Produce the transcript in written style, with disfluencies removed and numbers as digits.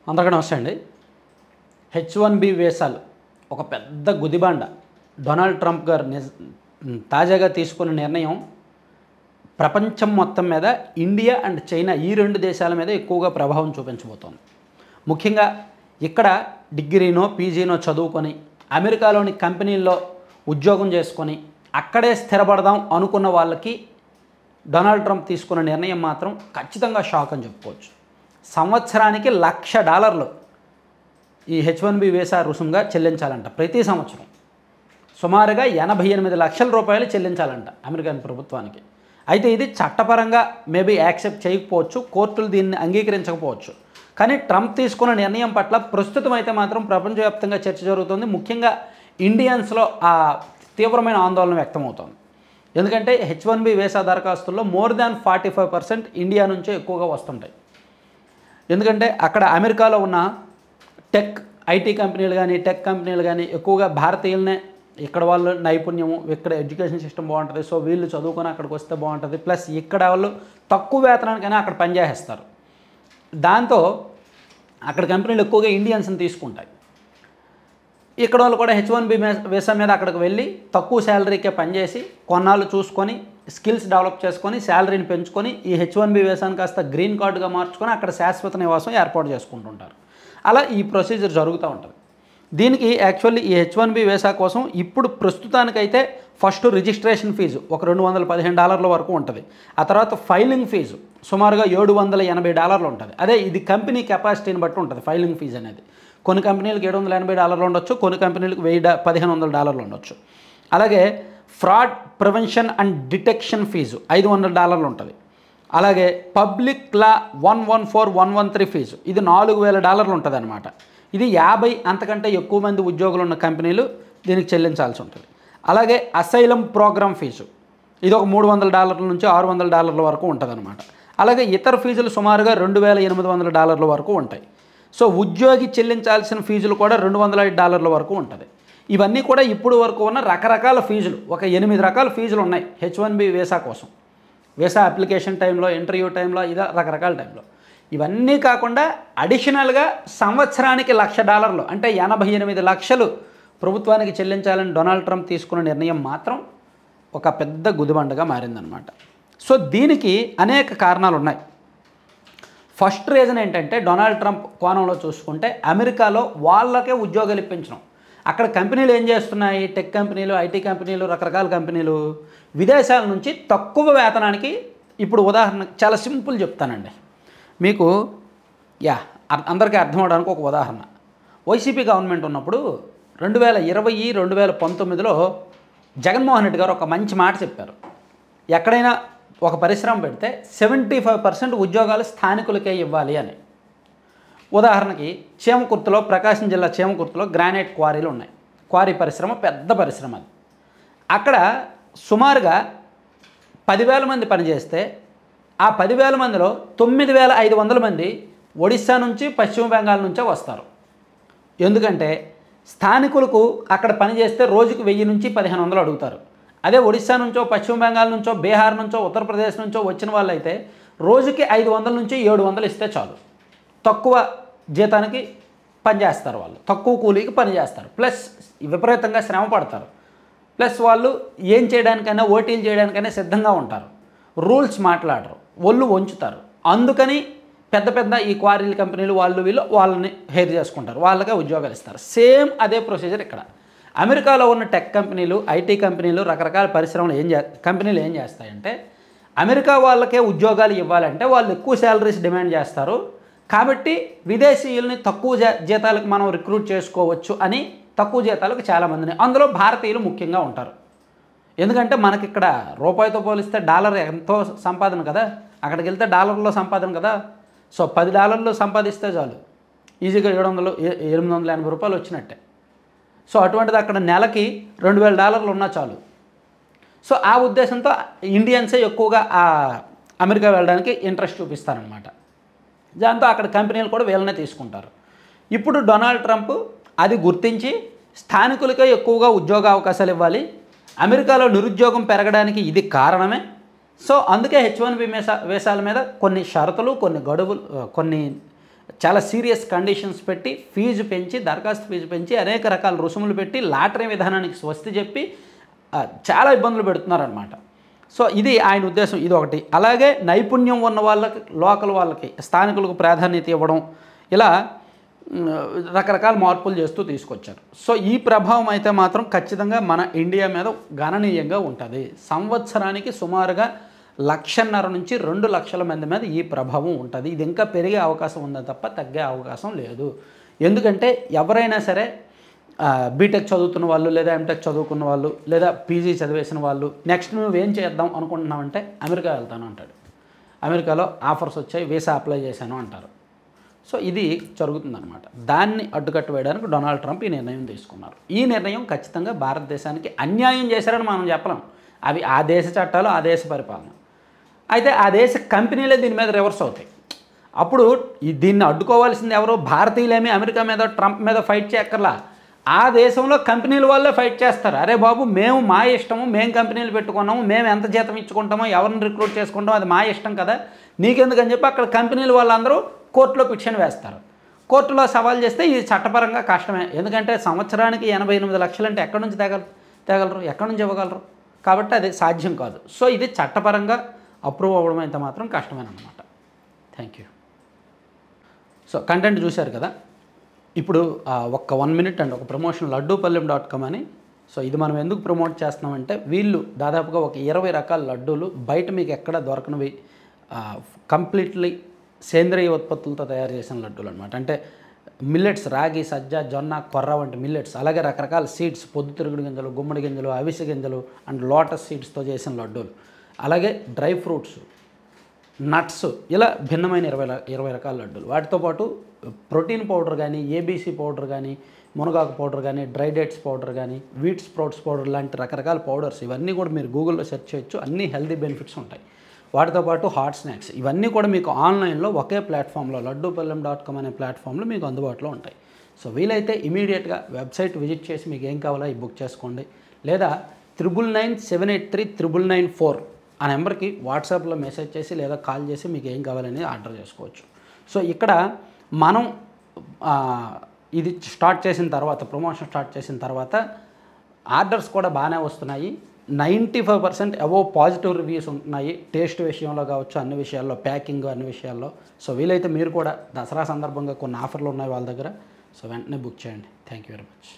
అందరికీ నమస్తే అండి. H1B వీసాలు ఒక పెద్ద గుదిబండ. డొనాల్డ్ ట్రంప్ గారు తాజాగా తీసుకున్న నిర్ణయం ప్రపంచం మొత్తం మీద ఇండియా అండ్ చైనా ఈ రెండు దేశాల మీద ఎక్కువగా ప్రభావం చూపించబోతోంది. ముఖ్యంగా ఇక్కడ డిగ్రీనో పీజీనో చదువుకొని అమెరికాలోని కంపెనీల్లో ఉద్యోగం చేసుకొని అక్కడే స్థిరపడదాం అనుకున్న వాళ్ళకి డొనాల్డ్ ట్రంప్ తీసుకున్న నిర్ణయం మాత్రం ఖచ్చితంగా షాక్ అని చెప్పుకోవచ్చు. సంవత్సరానికి $1,00,000 ఈ H1B వీసా రుసుముగా చెల్లించాలంట. ప్రతి సంవత్సరం సుమారుగా 88 లక్షల రూపాయలు చెల్లించాలంట అమెరికన్ ప్రభుత్వానికి. అయితే ఇది చట్టపరంగా మేబీ యాక్సెప్ట్ చేయకపోవచ్చు, కోర్టులు దీన్ని అంగీకరించకపోవచ్చు. కానీ ట్రంప్ తీసుకున్న నిర్ణయం పట్ల ప్రస్తుతం అయితే మాత్రం ప్రపంచవ్యాప్తంగా చర్చ జరుగుతుంది. ముఖ్యంగా ఇండియన్స్లో ఆ తీవ్రమైన ఆందోళన వ్యక్తమవుతోంది. ఎందుకంటే H1B వీసా దరఖాస్తుల్లో మోర్ దాన్ 45% ఇండియా నుంచే ఎక్కువగా వస్తుంటాయి. ఎందుకంటే అక్కడ అమెరికాలో ఉన్న ఐటీ కంపెనీలు కానీ టెక్ కంపెనీలు కానీ ఎక్కువగా భారతీయులనే, ఇక్కడ వాళ్ళు నైపుణ్యము, ఇక్కడ ఎడ్యుకేషన్ సిస్టమ్ బాగుంటుంది, సో వీళ్ళు చదువుకొని అక్కడికి వస్తే బాగుంటుంది, ప్లస్ ఇక్కడ వాళ్ళు తక్కువ వేతనానికైనా అక్కడ పనిచేస్తారు. దాంతో అక్కడ కంపెనీలు ఎక్కువగా ఇండియన్స్ని తీసుకుంటాయి. ఇక్కడ వాళ్ళు కూడా H1B వీసా మీద అక్కడికి వెళ్ళి తక్కువ శాలరీకే పనిచేసి కొన్నాళ్ళు చూసుకొని స్కిల్స్ డెవలప్ చేసుకొని శాలరీని పెంచుకొని ఈ H1B వీసాను కాస్త గ్రీన్ కార్డుగా మార్చుకొని అక్కడ శాశ్వత నివాసం ఏర్పాటు చేసుకుంటుంటారు. అలా ఈ ప్రొసీజర్ జరుగుతూ ఉంటుంది. దీనికి యాక్చువల్లీ ఈ H1B వీసా కోసం ఇప్పుడు ప్రస్తుతానికైతే ఫస్ట్ రిజిస్ట్రేషన్ ఫీజు ఒక $215 వరకు ఉంటుంది. ఆ తర్వాత ఫైలింగ్ ఫీజు సుమారుగా $780 ఉంటుంది. అదే ఇది కంపెనీ కెపాసిటీని బట్టి ఉంటుంది ఫైలింగ్ ఫీజు అనేది. కొన్ని కంపెనీలకు $780 ఉండొచ్చు, కొన్ని కంపెనీలకు $1,500 ఉండొచ్చు. అలాగే fraud prevention and detection fee $500 ఉంటుంది. అలాగే పబ్లిక్ లా 114,113 ఫీజు ఇది $4,000 ఉంటుంది అనమాట. ఇది 50 అంతకంటే ఎక్కువ మంది ఉద్యోగులు ఉన్న కంపెనీలు దీనికి చెల్లించాల్సి ఉంటుంది. అలాగే అసైలం ప్రోగ్రామ్ ఫీజు ఇది ఒక $300 నుంచి $600 వరకు ఉంటుంది అనమాట. అలాగే ఇతర ఫీజులు సుమారుగా $2,800 వరకు ఉంటాయి. సో ఉద్యోగి చెల్లించాల్సిన ఫీజులు కూడా $205 వరకు ఉంటుంది. ఇవన్నీ కూడా ఇప్పుడు వరకు ఉన్న రకరకాల ఫీజులు, ఒక 8 రకాల ఫీజులు ఉన్నాయి H1B వీసా కోసం. వీసా అప్లికేషన్ టైంలో, ఇంటర్వ్యూ టైంలో, ఇలా రకరకాల టైంలో. ఇవన్నీ కాకుండా అడిషనల్గా సంవత్సరానికి $1,00,000 అంటే 88 లక్షలు ప్రభుత్వానికి చెల్లించాలని డొనాల్డ్ ట్రంప్ తీసుకున్న నిర్ణయం మాత్రం ఒక పెద్ద గుదిబండగా మారిందనమాట. సో దీనికి అనేక కారణాలు ఉన్నాయి. ఫస్ట్ రీజన్ ఏంటంటే డొనాల్డ్ ట్రంప్ కోణంలో చూసుకుంటే అమెరికాలో వాళ్ళకే ఉద్యోగాలు ఇప్పించడం. అక్కడ కంపెనీలు ఏం చేస్తున్నాయి, టెక్ కంపెనీలు, ఐటీ కంపెనీలు, రకరకాల కంపెనీలు విదేశాల నుంచి తక్కువ వేతనానికి, ఇప్పుడు ఉదాహరణ చాలా సింపుల్ చెప్తానండి మీకు, అందరికీ అర్థం అవడానికి ఒక ఉదాహరణ. వైసీపీ గవర్నమెంట్ ఉన్నప్పుడు 2020, 2019లో జగన్మోహన్ రెడ్డి గారు ఒక మంచి మాట చెప్పారు. ఎక్కడైనా ఒక పరిశ్రమ పెడితే 75% ఉద్యోగాలు స్థానికులకే ఇవ్వాలి అని. ఉదాహరణకి చీమకుర్తిలో, ప్రకాశం జిల్లా చీమకుర్తిలో గ్రానైట్ క్వారీలు ఉన్నాయి. క్వారీ పరిశ్రమ పెద్ద పరిశ్రమ అది. అక్కడ సుమారుగా 10,000 మంది పనిచేస్తే ఆ 10,000 మందిలో 9,500 మంది ఒడిశా నుంచి, పశ్చిమ బెంగాల్ నుంచే వస్తారు. ఎందుకంటే స్థానికులకు అక్కడ పనిచేస్తే రోజుకు 1000 నుంచి 1,500 అడుగుతారు. అదే ఒడిశా నుంచో, పశ్చిమ బెంగాల్ నుంచో, బీహార్ నుంచో, ఉత్తరప్రదేశ్ నుంచో వచ్చిన వాళ్ళు అయితే రోజుకి 500 నుంచి 700 ఇస్తే చాలు. తక్కువ జీతానికి పనిచేస్తారు వాళ్ళు, తక్కువ కూలీకి పనిచేస్తారు, ప్లస్ విపరీతంగా శ్రమ పడతారు, ప్లస్ వాళ్ళు ఏం చేయడానికైనా, ఓటీలు చేయడానికైనా సిద్ధంగా ఉంటారు, రూల్స్ మాట్లాడరు, ఒళ్ళు వంచుతారు. అందుకని పెద్ద పెద్ద ఈ క్వారీల కంపెనీలు వీళ్ళు వాళ్ళని హెయిర్ చేసుకుంటారు, వాళ్ళకే ఉద్యోగాలు ఇస్తారు. సేమ్ అదే ప్రొసీజర్ ఇక్కడ. అమెరికాలో ఉన్న టెక్ కంపెనీలు, ఐటీ కంపెనీలు, రకరకాల పరిశ్రమలు కంపెనీలు ఏం చేస్తాయంటే అమెరికా వాళ్ళకే ఉద్యోగాలు ఇవ్వాలంటే వాళ్ళు ఎక్కువ శాలరీస్ డిమాండ్ చేస్తారు. కాబట్టి విదేశీయుల్ని తక్కువ జీతాలకు మనం రిక్రూట్ చేసుకోవచ్చు అని తక్కువ జీతాలకు చాలామందిని, అందులో భారతీయులు ముఖ్యంగా ఉంటారు. ఎందుకంటే మనకి ఇక్కడ రూపాయితో పోలిస్తే డాలర్ ఎంతో సంపాదన కదా, అక్కడికి వెళ్తే డాలర్లో సంపాదన కదా. సో $10 సంపాదిస్తే చాలు, ఈజీగా $880 వచ్చినట్టే. సో అటువంటిది అక్కడ నెలకి $2,000 ఉన్నా చాలు. సో ఆ ఉద్దేశంతో ఇండియన్సే ఎక్కువగా అమెరికా వెళ్ళడానికి ఇంట్రెస్ట్ చూపిస్తారనమాట. దాంతో అక్కడ కంపెనీలు కూడా వీళ్ళనే తీసుకుంటారు. ఇప్పుడు డొనాల్డ్ ట్రంప్ అది గుర్తించి స్థానికులకే ఎక్కువగా ఉద్యోగ అవకాశాలు ఇవ్వాలి, అమెరికాలో నిరుద్యోగం పెరగడానికి ఇది కారణమే. సో అందుకే H1B వీసాల మీద కొన్ని షరతులు, కొన్ని గడువులు, కొన్ని చాలా సీరియస్ కండిషన్స్ పెట్టి ఫీజు పెంచి, దరఖాస్తు ఫీజు పెంచి, అనేక రకాల రుసుములు పెట్టి లాటరీ విధానానికి స్వస్తి చెప్పి చాలా ఇబ్బందులు పెడుతున్నారనమాట. సో ఇది ఆయన ఉద్దేశం, ఇది ఒకటి. అలాగే నైపుణ్యం ఉన్న వాళ్ళకి, లోకల్ వాళ్ళకి, స్థానికులకు ప్రాధాన్యత ఇవ్వడం, ఇలా రకరకాల మార్పులు చేస్తూ తీసుకొచ్చారు. సో ఈ ప్రభావం అయితే మాత్రం ఖచ్చితంగా మన ఇండియా మీద గణనీయంగా ఉంటుంది. సంవత్సరానికి సుమారుగా 1,50,000 నుంచి 2 లక్షల మంది మీద ఈ ప్రభావం ఉంటుంది. ఇది ఇంకా పెరిగే అవకాశం ఉందని తప్ప తగ్గే అవకాశం లేదు. ఎందుకంటే ఎవరైనా సరే బీటెక్ చదువుతున్న వాళ్ళు, లేదా ఎంటెక్ చదువుకున్న వాళ్ళు, లేదా పీజీ చదివేసిన వాళ్ళు నెక్స్ట్ నువ్వేం చేద్దాం అనుకుంటున్నామంటే అమెరికా వెళ్తాను అంటాడు. అమెరికాలో ఆఫర్స్ వచ్చాయి, వీసా అప్లై చేశాను అంటారు. సో ఇది జరుగుతుందన్నమాట. దాన్ని అడ్డుకట్టు వేయడానికి డొనాల్డ్ ట్రంప్ ఈ నిర్ణయం తీసుకున్నారు. ఈ నిర్ణయం ఖచ్చితంగా భారతదేశానికి అన్యాయం చేశారని మనం చెప్పలేం. అవి ఆ దేశ చట్టాలు, ఆ దేశ పరిపాలన. అయితే ఆ దేశ కంపెనీలే దీని మీద రివర్స్ అవుతాయి. అప్పుడు దీన్ని అడ్డుకోవాల్సింది ఎవరు? భారతీయులేమి అమెరికా మీద, ట్రంప్ మీద ఫైట్ చేయక్కర్లా. ఆ దేశంలో కంపెనీల వాళ్ళే ఫైట్ చేస్తారు. అరే బాబు, మేము మా ఇష్టము, మేము కంపెనీలు పెట్టుకున్నాము, మేము ఎంత జీతం ఇచ్చుకుంటామో, ఎవరిని రిక్రూట్ చేసుకుంటామో అది మా ఇష్టం కదా, నీకెందుకని చెప్పి అక్కడ కంపెనీల వాళ్ళందరూ కోర్టులో పిటిషన్ వేస్తారు. కోర్టులో సవాల్ చేస్తే ఇది చట్టపరంగా కష్టమే. ఎందుకంటే సంవత్సరానికి 88 లక్షలు అంటే ఎక్కడి నుంచి తేగలరు, ఎక్కడి నుంచి ఇవ్వగలరు? కాబట్టి అది సాధ్యం కాదు. సో ఇది చట్టపరంగా అప్రూవ్ అవ్వడం అయితే మాత్రం కష్టమేనమాట. Thank you. సో కంటెంట్ చూశారు కదా. ఇప్పుడు ఒక్క 1 మినిట్ అండి, ఒక ప్రమోషన్ లడ్డూపల్లెం.com అని. సో ఇది మనం ఎందుకు ప్రమోట్ చేస్తున్నామంటే, వీళ్ళు దాదాపుగా ఒక 20 రకాల లడ్డూలు బయట మీకు ఎక్కడ దొరకనివి, కంప్లీట్లీ సేంద్రియ ఉత్పత్తులతో తయారు చేసిన లడ్డూలు అనమాట. అంటే మిల్లెట్స్, రాగి, సజ్జ, జొన్న, కొర్ర వంటి మిల్లెట్స్, అలాగే రకరకాల సీడ్స్, పొద్దుతిరుగుడు గింజలు, గుమ్మడి గింజలు, అవిసె గింజలు అండ్ లోటస్ సీడ్స్తో చేసిన లడ్డూలు, అలాగే డ్రై ఫ్రూట్స్, నట్స్, ఇలా భిన్నమైన 20 రకాల లడ్డూలు. వాటితో పాటు ప్రోటీన్ పౌడర్ కానీ, ఏబీసీ పౌడర్ కానీ, మునగాకు పౌడర్ కానీ, డ్రై డేట్స్ పౌడర్ కానీ, వీట్ స్ప్రౌట్స్ పౌడర్ లాంటి రకరకాల పౌడర్స్, ఇవన్నీ కూడా మీరు గూగుల్లో సెర్చ్ చేయొచ్చు. అన్ని హెల్తీ బెనిఫిట్స్ ఉంటాయి. వాటితో పాటు హాట్ స్నాక్స్, ఇవన్నీ కూడా మీకు ఆన్లైన్లో ఒకే ప్లాట్ఫామ్లో లడ్డూపల్లెం.com అనే ప్లాట్ఫామ్లో మీకు అందుబాటులో ఉంటాయి. సో వీలైతే ఇమీడియట్గా వెబ్సైట్ విజిట్ చేసి మీకు ఏం కావాలో అవి బుక్ చేసుకోండి. లేదా 9997839994 ఆ నెంబర్కి వాట్సాప్లో మెసేజ్ చేసి లేదా కాల్ చేసి మీకు ఏం కావాలని ఆర్డర్ చేసుకోవచ్చు. సో ఇక్కడ మనం ఇది స్టార్ట్ చేసిన తర్వాత, ప్రమోషన్ స్టార్ట్ చేసిన తర్వాత ఆర్డర్స్ కూడా బాగానే వస్తున్నాయి. 95% అబోవ్ పాజిటివ్ రివ్యూస్ ఉంటున్నాయి. టేస్ట్ విషయంలో కావచ్చు, అన్ని విషయాల్లో, ప్యాకింగ్, అన్ని విషయాల్లో. సో వీలైతే మీరు కూడా దసరా సందర్భంగా కొన్ని ఆఫర్లు ఉన్నాయి వాళ్ళ దగ్గర. సో వెంటనే బుక్ చేయండి. Thank you very much.